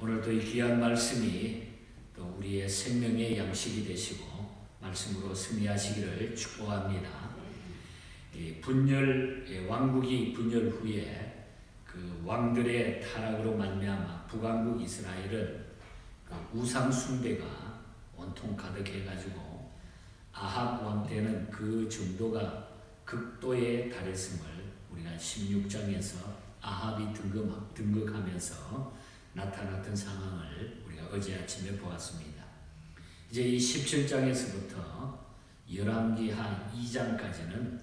오늘도 이 귀한 말씀이 또 우리의 생명의 양식이 되시고 말씀으로 승리하시기를 축복합니다. 왕국이 분열 후에 그 왕들의 타락으로 말미암아 북왕국 이스라엘은 그 우상 숭배가 온통 가득해가지고 아합 왕 때는 그 정도가 극도에 달했음을 우리가 16장에서 아합이 등극하면서 나타났던 상황을 우리가 어제 아침에 보았습니다. 이제 이 17장에서부터 열왕기하 2장까지는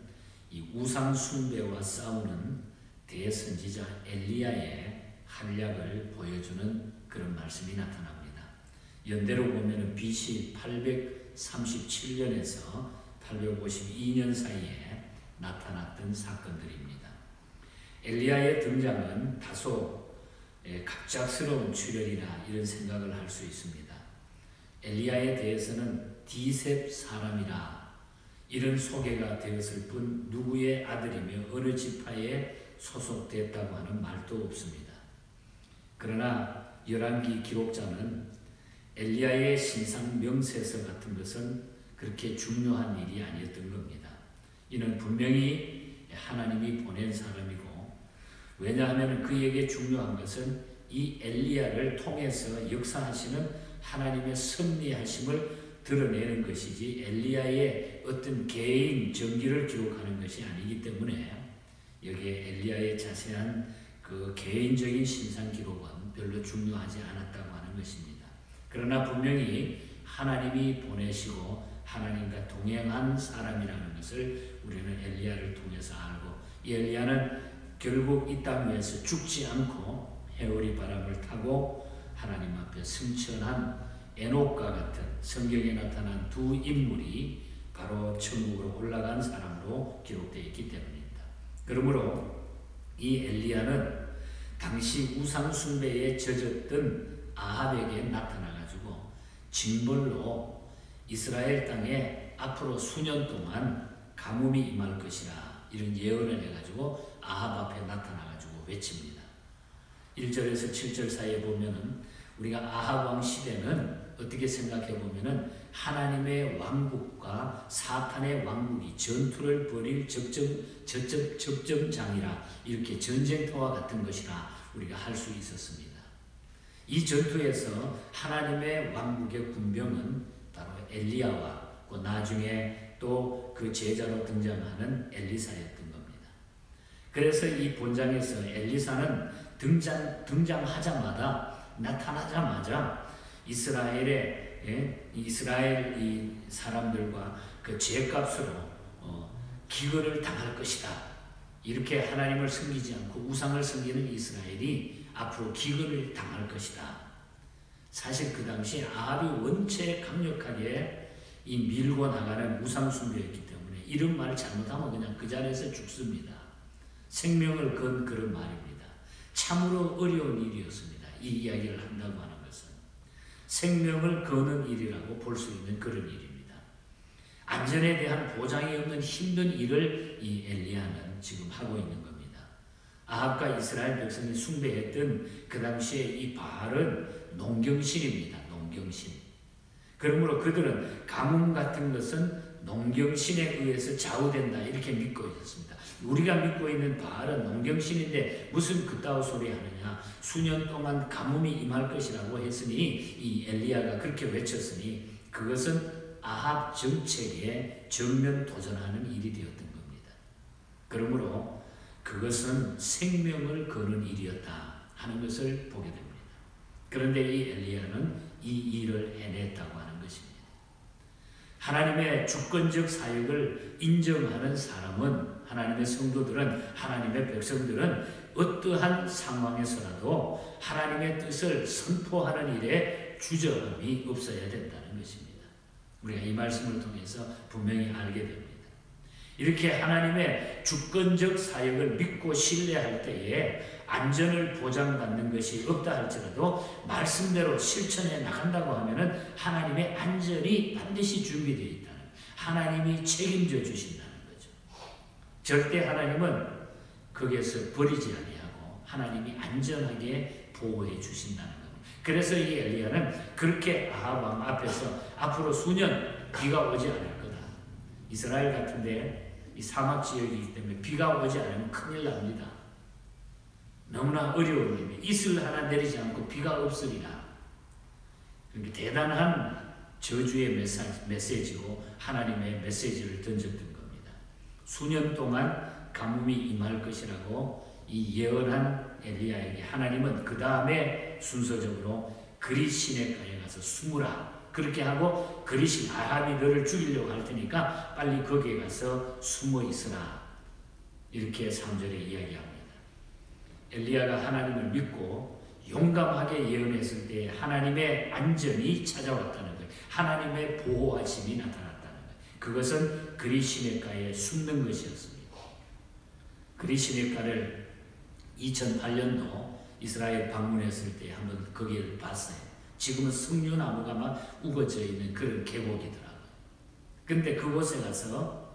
이 우상 숭배와 싸우는 대선지자 엘리야의 한략을 보여주는 그런 말씀이 나타납니다. 연대로 보면은 BC 837년에서 852년 사이에 나타났던 사건들입니다. 엘리야의 등장은 다소 갑작스러운 출현이나 이런 생각을 할 수 있습니다. 엘리야에 대해서는 디셉 사람이라 이런 소개가 되었을 뿐 누구의 아들이며 어느 지파에 소속됐다고 하는 말도 없습니다. 그러나 열왕기 기록자는 엘리야의 신상 명세서 같은 것은 그렇게 중요한 일이 아니었던 겁니다. 이는 분명히 하나님이 보낸 사람이고, 왜냐하면 그에게 중요한 것은 이 엘리야를 통해서 역사하시는 하나님의 섭리하심을 드러내는 것이지 엘리야의 어떤 개인 정기를 기록하는 것이 아니기 때문에 여기에 엘리야의 자세한 그 개인적인 신상 기록은 별로 중요하지 않았다고 하는 것입니다. 그러나 분명히 하나님이 보내시고 하나님과 동행한 사람이라는 것을 우리는 엘리야를 통해서 알고, 이 엘리야는 결국 이 땅 위에서 죽지 않고 해오리 바람을 타고 하나님 앞에 승천한 에녹과 같은 성경에 나타난 두 인물이 바로 천국으로 올라간 사람으로 기록되어 있기 때문입니다. 그러므로 이 엘리야는 당시 우상 숭배에 젖었던 아합에게 나타나가지고 징벌로 이스라엘 땅에 앞으로 수년 동안 가뭄이 임할 것이라 이런 예언을 해가지고 아합 앞에 나타나가지고 외칩니다. 1절에서 7절 사이에 보면은 우리가 아합 왕 시대는 어떻게 생각해 보면은 하나님의 왕국과 사탄의 왕국이 전투를 벌일 적점장이라 이렇게 전쟁터와 같은 것이라 우리가 할 수 있었습니다. 이 전투에서 하나님의 왕국의 군병은 바로 엘리야와 그 나중에 또 그 제자로 등장하는 엘리사였던 겁니다. 그래서 이 본장에서 엘리사는 등장하자마자 나타나자마자 이스라엘 이 사람들과 그 죄값으로 기근을 당할 것이다. 이렇게 하나님을 섬기지 않고 우상을 섬기는 이스라엘이 앞으로 기근을 당할 것이다. 사실 그 당시 아합이 원체 강력하게 이 밀고 나가는 우상 숭배였기 때문에 이런 말을 잘못하면 그냥 그 자리에서 죽습니다. 생명을 건 그런 말입니다. 참으로 어려운 일이었습니다. 이 이야기를 한다고 하는 것은 생명을 거는 일이라고 볼 수 있는 그런 일입니다. 안전에 대한 보장이 없는 힘든 일을 이 엘리야는 지금 하고 있는 겁니다. 아합과 이스라엘 백성이 숭배했던 그 당시에 이 바알은 농경신입니다. 농경신. 그러므로 그들은 가뭄 같은 것은 농경신에 의해서 좌우된다 이렇게 믿고 있었습니다. 우리가 믿고 있는 바알은 농경신인데 무슨 그따위 소리 하느냐, 수년 동안 가뭄이 임할 것이라고 했으니 이 엘리야가 그렇게 외쳤으니 그것은 아합 정책에 정면 도전하는 일이 되었던 겁니다. 그러므로 그것은 생명을 거는 일이었다 하는 것을 보게 됩니다. 그런데 이 엘리야는 이 일을 해냈다고 하는 것입니다. 하나님의 주권적 사역을 인정하는 사람은, 하나님의 성도들은, 하나님의 백성들은 어떠한 상황에서라도 하나님의 뜻을 선포하는 일에 주저함이 없어야 된다는 것입니다. 우리가 이 말씀을 통해서 분명히 알게 됩니다. 이렇게 하나님의 주권적 사역을 믿고 신뢰할 때에 안전을 보장받는 것이 없다 할지라도 말씀대로 실천해 나간다고 하면은 하나님의 안전이 반드시 준비되어 있다는, 하나님이 책임져 주신다는 거죠. 절대 하나님은 거기에서 버리지 아니하고 하나님이 안전하게 보호해 주신다는 겁니다. 그래서 이 엘리야는 그렇게 아합 왕 앞에서 앞으로 수년 비가 오지 않을 거다. 이스라엘 같은데 이 사막 지역이기 때문에 비가 오지 않으면 큰일 납니다. 너무나 어려운 일이 이슬 하나 내리지 않고 비가 없으리라. 그렇게 대단한 저주의 메시지고 하나님의 메시지를 던졌던 겁니다. 수년 동안 가뭄이 임할 것이라고 이 예언한 엘리야에게 하나님은 그 다음에 순서적으로 그리 시내가에 가서 숨으라. 그렇게 하고 그리신 아합이 너를 죽이려고 할 테니까 빨리 거기에 가서 숨어 있으라. 이렇게 3절에 이야기합니다. 엘리야가 하나님을 믿고 용감하게 예언했을 때 하나님의 안전이 찾아왔다는 거예요. 하나님의 보호하심이 나타났다는 거예요. 그것은 그리 시내가에 숨는 것이었습니다. 그리 시내가를 2008년도 이스라엘 방문했을 때 한번 거기를 봤어요. 지금은 석류나무가 막 우거져 있는 그런 계곡이더라고요. 근데 그곳에 가서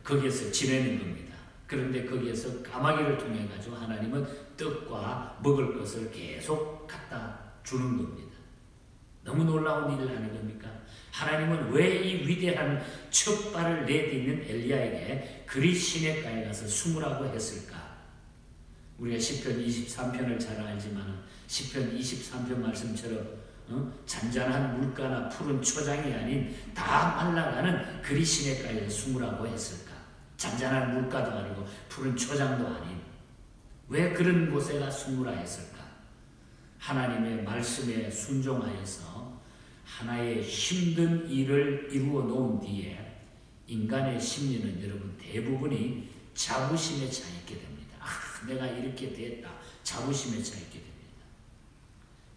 거기에서 지내는 겁니다. 그런데 거기에서 까마귀를 통해 가지고 하나님은 떡과 먹을 것을 계속 갖다 주는 겁니다. 너무 놀라운 일을 하는 겁니까? 하나님은 왜 이 위대한 첫 발을 내딛는 엘리야에게 그리 시내가에 가서 숨으라고 했을까? 우리가 시편 23편을 잘 알지만 시편 23편 말씀처럼 잔잔한 물가나 푸른 초장이 아닌 다 말라가는 그리 시내가에 숨으라고 했을까? 잔잔한 물가도 아니고 푸른 초장도 아닌 왜 그런 곳에가 숨으라 했을까? 하나님의 말씀에 순종하여서 하나의 힘든 일을 이루어 놓은 뒤에 인간의 심리는 여러분 대부분이 자부심에 차 있게 됩니다. 내가 이렇게 됐다. 자부심에 차 있게 됩니다.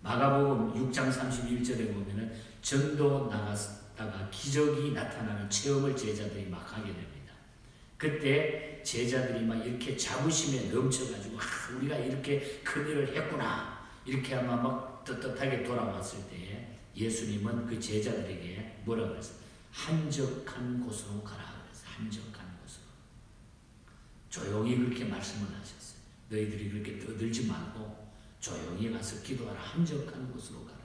마가복음 6장 31절에 보면은 전도 나갔다가 기적이 나타나는 체험을 제자들이 막 하게 됩니다. 그때 제자들이 막 이렇게 자부심에 넘쳐가지고 우리가 이렇게 큰 일을 했구나 이렇게 아마 막 떳떳하게 돌아왔을 때에 예수님은 그 제자들에게 뭐라고 그랬어요? 한적한 곳으로 가라 그랬어요. 한적한 곳으로. 조용히 그렇게 말씀을 하셨어요. 너희들이 그렇게 떠들지 말고 조용히 가서 기도하라. 한적한 곳으로 가라.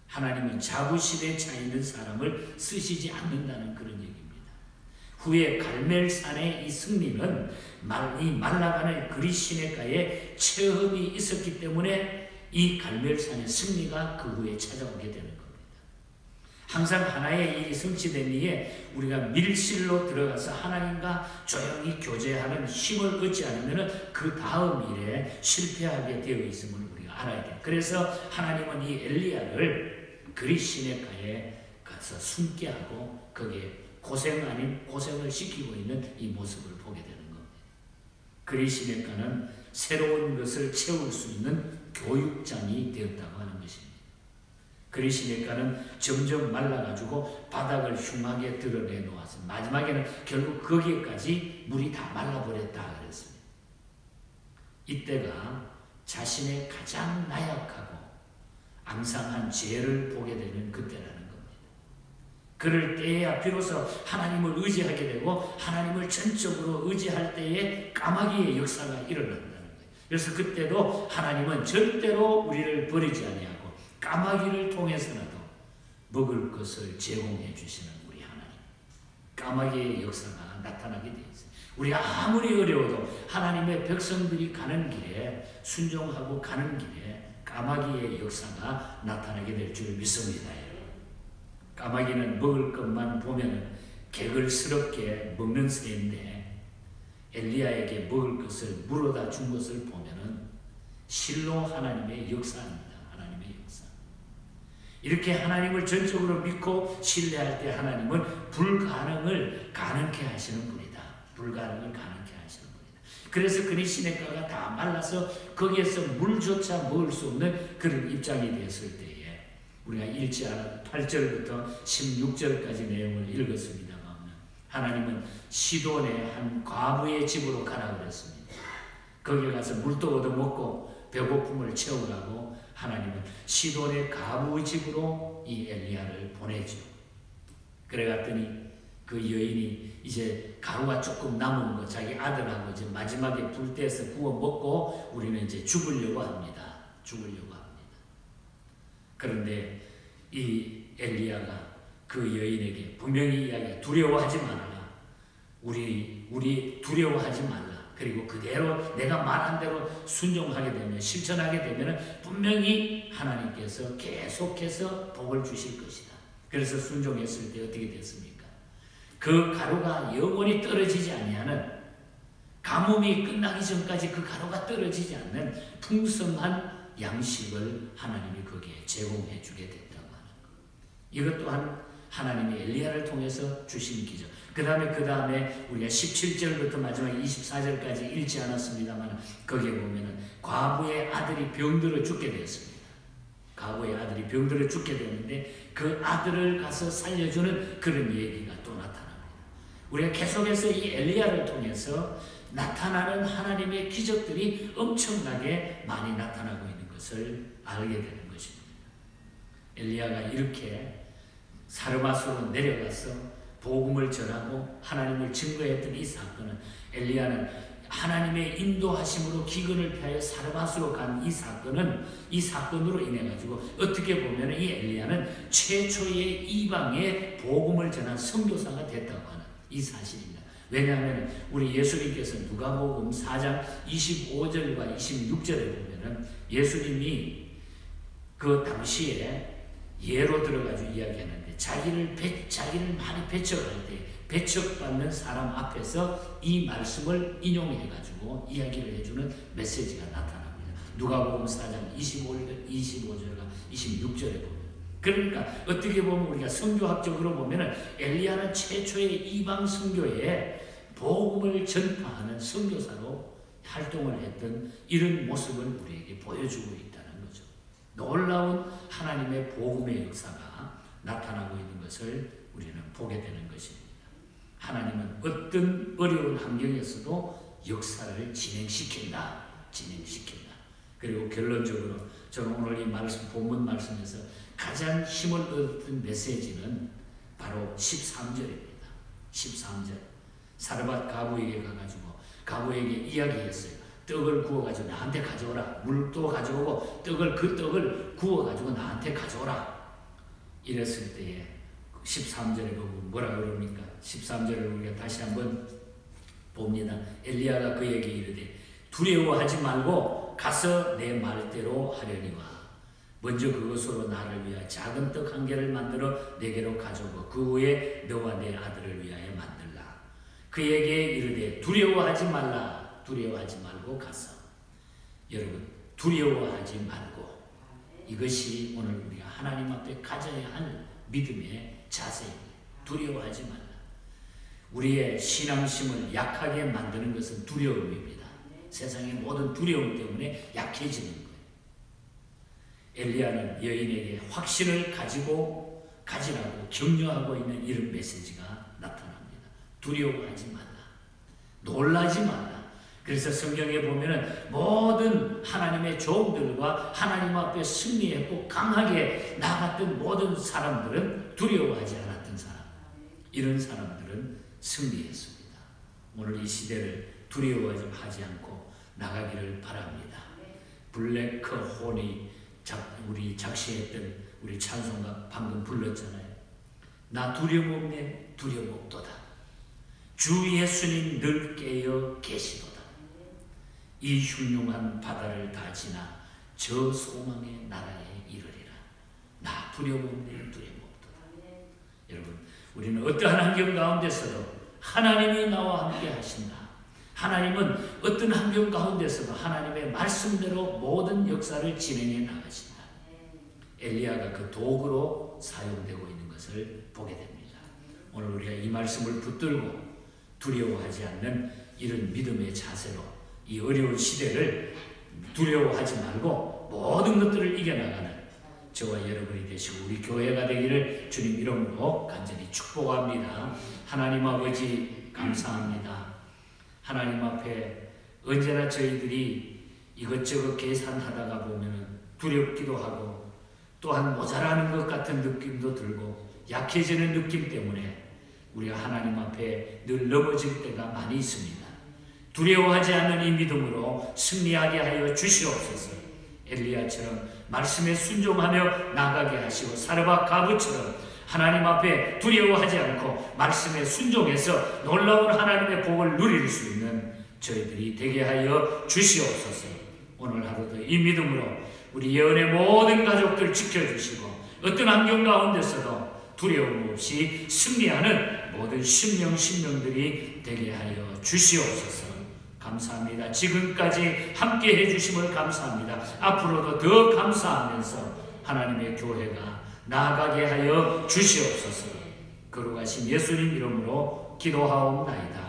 하나님은 자부심에 차 있는 사람을 쓰시지 않는다는 그런 얘기입니다. 후에 갈멜산의 이 승리는 이 말라가는 그리 시내가에 체험이 있었기 때문에 이 갈멜산의 승리가 그 후에 찾아오게 되는 겁니다. 항상 하나의 일이 성취된 이에 우리가 밀실로 들어가서 하나님과 조용히 교제하는 힘을 얻지 않으면 그 다음 일에 실패하게 되어 있음을 우리가 알아야 돼요. 그래서 하나님은 이 엘리야를 그리 시내가에 가서 숨게 하고 거기에 고생 아닌 고생을 시키고 있는 이 모습을 보게 되는 겁니다. 그리 시내가는 새로운 것을 채울 수 있는 교육장이 되었다고 하는 것입니다. 그리 시내가는 점점 말라가지고 바닥을 흉하게 드러내 놓아서 마지막에는 결국 거기에까지 물이 다 말라버렸다 그랬습니다. 이때가 자신의 가장 나약하고 앙상한 죄를 보게 되는 그때라는 겁니다. 그럴 때에야 비로소 하나님을 의지하게 되고 하나님을 전적으로 의지할 때에 까마귀의 역사가 일어난다는 거예요. 그래서 그때도 하나님은 절대로 우리를 버리지 아니하고 까마귀를 통해서라도 먹을 것을 제공해 주시는 우리 하나님. 까마귀의 역사가 나타나게 되어 있어요. 우리가 아무리 어려워도 하나님의 백성들이 가는 길에 순종하고 가는 길에 까마귀의 역사가 나타나게 될 줄 믿습니다. 까마귀는 먹을 것만 보면 개걸스럽게 먹는 새인데 엘리야에게 먹을 것을 물어다 준 것을 보면은 실로 하나님의 역사입니다. 하나님의 역사. 이렇게 하나님을 전적으로 믿고 신뢰할 때 하나님은 불가능을 가능케 하시는 분이다. 불가능을 가능케 하시는 분이다. 그래서 그리 시내가가 다 말라서 거기에서 물조차 먹을 수 없는 그런 입장이 되었을 때에 우리가 읽지 않아 8절부터 16절까지 내용을 읽었습니다만 하나님은 시돈의 한 과부의 집으로 가라 그랬습니다. 거기에 가서 물도 얻어먹고 배고픔을 채우라고 하나님은 시돈의 과부 집으로 이 엘리야를 보내죠. 그래갔더니 그 여인이 이제 가루가 조금 남은 거 자기 아들하고 이제 마지막에 불때에서 구워 먹고 우리는 이제 죽으려고 합니다. 죽으려고 합니다. 그런데 이 엘리야가 그 여인에게 분명히 이야기해. 두려워하지 말아라. 우리 두려워하지 말라. 그리고 그대로 내가 말한 대로 순종하게 되면, 실천하게 되면 분명히 하나님께서 계속해서 복을 주실 것이다. 그래서 순종했을 때 어떻게 됐습니까? 그 가루가 영원히 떨어지지 아니하는, 가뭄이 끝나기 전까지 그 가루가 떨어지지 않는 풍성한 양식을 하나님이 거기에 제공해 주게 됐다고 하는 것. 이것 또한 하나님이 엘리야를 통해서 주신 기적. 그 다음에 우리가 17절부터 마지막 24절까지 읽지 않았습니다만, 거기에 보면은 과부의 아들이 병들어 죽게 되었습니다. 과부의 아들이 병들어 죽게 되었는데 그 아들을 가서 살려주는 그런 얘기가 또 나타납니다. 우리가 계속해서 이 엘리야를 통해서 나타나는 하나님의 기적들이 엄청나게 많이 나타나고 있는 것을 알게 되는 것입니다. 엘리야가 이렇게 사르밧으로 내려가서 복음을 전하고 하나님을 증거했던 이 사건은, 엘리야는 하나님의 인도하심으로 기근을 피하여 사르밧으로 간 이 사건으로 인해 가지고 어떻게 보면 이 엘리야는 최초의 이방의 복음을 전한 선교사가 됐다고 하는 이 사실입니다. 왜냐하면 우리 예수님께서 누가복음 4장 25절과 26절에 보면은 예수님이 그 당시에 예로 들어가지고 이야기하는데, 자기를 많이 배척할 때 배척받는 사람 앞에서 이 말씀을 인용해가지고 이야기를 해주는 메시지가 나타납니다. 누가복음 4장 25절과 26절에 보면. 그러니까 어떻게 보면 우리가 선교학적으로 보면은 엘리야는 최초의 이방 선교에 복음을 전파하는 선교사로 활동을 했던 이런 모습을 우리에게 보여주고 있다는 거죠. 놀라운 하나님의 복음의 역사가 나타나고 있는 것을 우리는 보게 되는 것입니다. 하나님은 어떤 어려운 환경에서도 역사를 진행시킨다. 그리고 결론적으로 저는 오늘 이 말씀, 본문 말씀에서 가장 힘을 얻은 메시지는 바로 13절입니다. 13절. 사르밧 가부에게 가가지고 가부에게 이야기했어요. 떡을 구워가지고 나한테 가져오라. 물도 가져오고 그 떡을 구워가지고 나한테 가져오라. 이랬을 때에 13절에 보면 뭐라 그럽니까? 13절을 우리가 다시 한번 봅니다. 엘리야가 그에게 이르되 두려워하지 말고 가서 내 말대로 하려니와 먼저 그것으로 나를 위하여 작은 떡 한 개를 만들어 내게로 가져오고 그 후에 너와 내 아들을 위하여 만들라. 그에게 이르되 두려워하지 말고 가서. 여러분, 두려워하지 말고, 이것이 오늘 우리가 하나님 앞에 가져야 할 믿음의 자세입니다. 두려워하지 말라. 우리의 신앙심을 약하게 만드는 것은 두려움입니다. 세상의 모든 두려움 때문에 약해지는 거예요. 엘리야는 여인에게 확신을 가지라고 격려하고 있는 이런 메시지가 나타납니다. 두려워하지 말라. 놀라지 말라. 그래서 성경에 보면은 모든 하나님의 종들과 하나님 앞에 승리했고 강하게 나갔던 모든 사람들은 두려워하지 않았던 사람. 이런 사람들은 승리했습니다. 오늘 이 시대를 두려워하지 않고 나가기를 바랍니다. 블랙 호니 우리 작시했던 우리 찬송가 방금 불렀잖아요. 나 두려움 없네, 두려움 없도다. 주 예수님 늘 깨어 계시도다. 이 흉흉한 바다를 다 지나 저 소망의 나라에 이르리라. 나 두려움 없네, 두려움 없도다. 여러분, 우리는 어떠한 환경 가운데서도 하나님이 나와 함께 하신다. 하나님은 어떤 환경 가운데서도 하나님의 말씀대로 모든 역사를 진행해 나가신다. 엘리야가 그 도구로 사용되고 있는 것을 보게 됩니다. 오늘 우리가 이 말씀을 붙들고 두려워하지 않는 이런 믿음의 자세로 이 어려운 시대를 두려워하지 말고 모든 것들을 이겨나가는 저와 여러분이 되시고 우리 교회가 되기를 주님 이름으로 간절히 축복합니다. 하나님 아버지 감사합니다. 하나님 앞에 언제나 저희들이 이것저것 계산하다가 보면 두렵기도 하고 또한 모자라는 것 같은 느낌도 들고 약해지는 느낌 때문에 우리가 하나님 앞에 늘 넘어질 때가 많이 있습니다. 두려워하지 않는 이 믿음으로 승리하게 하여 주시옵소서. 엘리야처럼 말씀에 순종하며 나가게 하시고 사르밧 가부처럼 하나님 앞에 두려워하지 않고 말씀에 순종해서 놀라운 하나님의 복을 누릴 수 있는 저희들이 되게 하여 주시옵소서. 오늘 하루도 이 믿음으로 우리 예언의 모든 가족들 지켜주시고 어떤 환경 가운데서도 두려움 없이 승리하는 모든 신명들이 되게 하여 주시옵소서. 감사합니다. 지금까지 함께 해주심을 감사합니다. 앞으로도 더 감사하면서 하나님의 교회가 나아가게 하여 주시옵소서. 거룩하신 예수님 이름으로 기도하옵나이다.